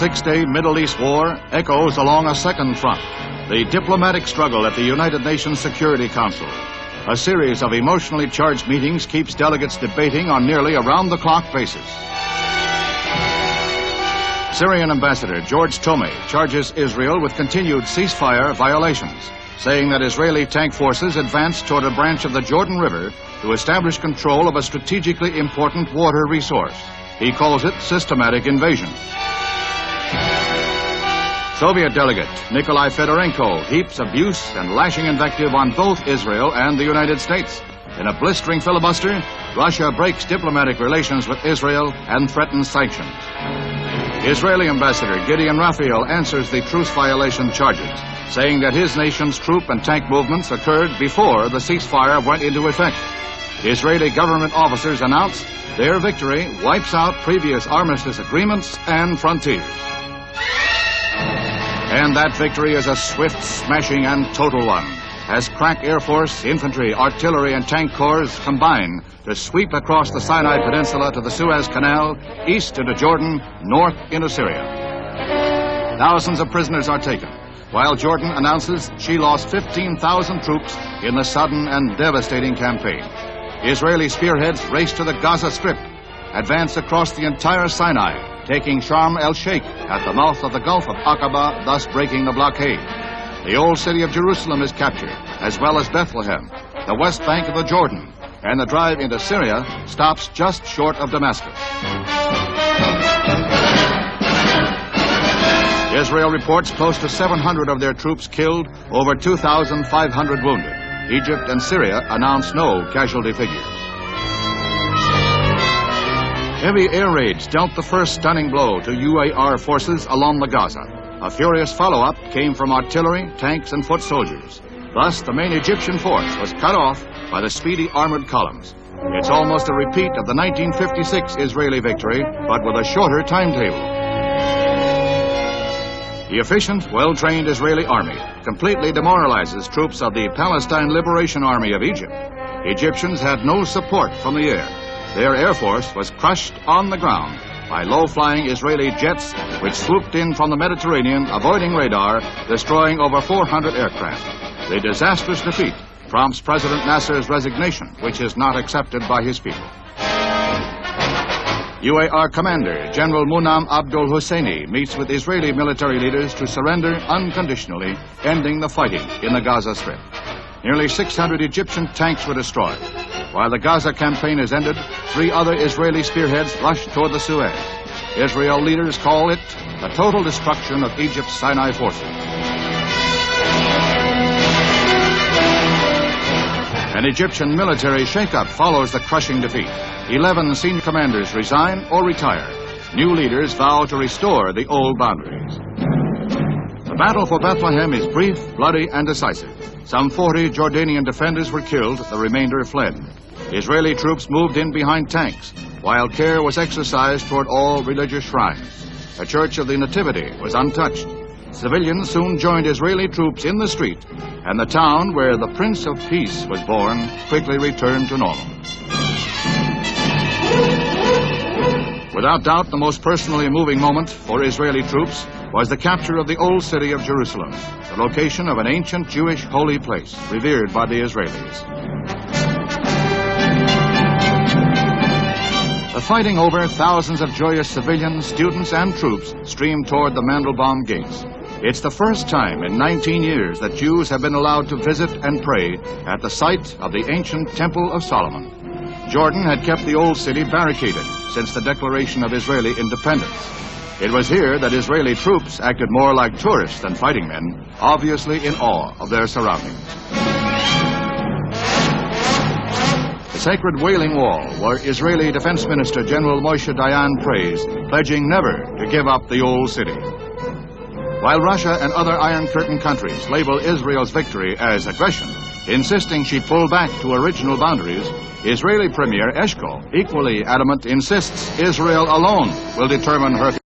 6-day Middle East war echoes along a second front, the diplomatic struggle at the United Nations Security Council. A series of emotionally charged meetings keeps delegates debating on nearly around-the-clock basis. Syrian Ambassador George Tomei charges Israel with continued ceasefire violations, saying that Israeli tank forces advanced toward a branch of the Jordan River to establish control of a strategically important water resource. He calls it systematic invasion. Soviet delegate Nikolai Federenko heaps abuse and lashing invective on both Israel and the United States. In a blistering filibuster, Russia breaks diplomatic relations with Israel and threatens sanctions. Israeli Ambassador Gideon Raphael answers the truce violation charges, saying that his nation's troop and tank movements occurred before the ceasefire went into effect. Israeli government officers announced their victory wipes out previous armistice agreements and frontiers. And that victory is a swift, smashing, and total one, as crack Air Force, infantry, artillery, and tank corps combine to sweep across the Sinai Peninsula to the Suez Canal, east into Jordan, north into Syria. Thousands of prisoners are taken, while Jordan announces she lost 15,000 troops in the sudden and devastating campaign. Israeli spearheads race to the Gaza Strip, advance across the entire Sinai, taking Sharm el-Sheikh at the mouth of the Gulf of Aqaba, thus breaking the blockade. The old city of Jerusalem is captured, as well as Bethlehem, the west bank of the Jordan, and the drive into Syria stops just short of Damascus. Israel reports close to 700 of their troops killed, over 2,500 wounded. Egypt and Syria announce no casualty figures. Heavy air raids dealt the first stunning blow to UAR forces along the Gaza. A furious follow-up came from artillery, tanks, and foot soldiers. Thus, the main Egyptian force was cut off by the speedy armored columns. It's almost a repeat of the 1956 Israeli victory, but with a shorter timetable. The efficient, well-trained Israeli army completely demoralizes troops of the Palestine Liberation Army of Egypt. Egyptians had no support from the air. Their air force was crushed on the ground by low-flying Israeli jets which swooped in from the Mediterranean, avoiding radar, destroying over 400 aircraft. The disastrous defeat prompts President Nasser's resignation, which is not accepted by his people. UAR commander General Munam Abdul Husseini meets with Israeli military leaders to surrender unconditionally, ending the fighting in the Gaza Strip. Nearly 600 Egyptian tanks were destroyed. While the Gaza campaign is ended, 3 other Israeli spearheads rush toward the Suez. Israel leaders call it the total destruction of Egypt's Sinai forces. An Egyptian military shakeup follows the crushing defeat. 11 senior commanders resign or retire. New leaders vow to restore the old boundaries. The battle for Bethlehem is brief, bloody, and decisive. Some 40 Jordanian defenders were killed, the remainder fled. Israeli troops moved in behind tanks, while care was exercised toward all religious shrines. The Church of the Nativity was untouched. Civilians soon joined Israeli troops in the street, and the town where the Prince of Peace was born quickly returned to normal. Without doubt, the most personally moving moment for Israeli troops was the capture of the old city of Jerusalem, the location of an ancient Jewish holy place revered by the Israelis. The fighting over, thousands of joyous civilians, students, and troops streamed toward the Mandelbaum gates. It's the first time in 19 years that Jews have been allowed to visit and pray at the site of the ancient Temple of Solomon. Jordan had kept the old city barricaded since the declaration of Israeli independence. It was here that Israeli troops acted more like tourists than fighting men, obviously in awe of their surroundings. The sacred Wailing Wall, where Israeli Defense Minister General Moshe Dayan prays, pledging never to give up the old city. While Russia and other Iron Curtain countries label Israel's victory as aggression, insisting she pull back to original boundaries, Israeli Premier Eshkol, equally adamant, insists Israel alone will determine her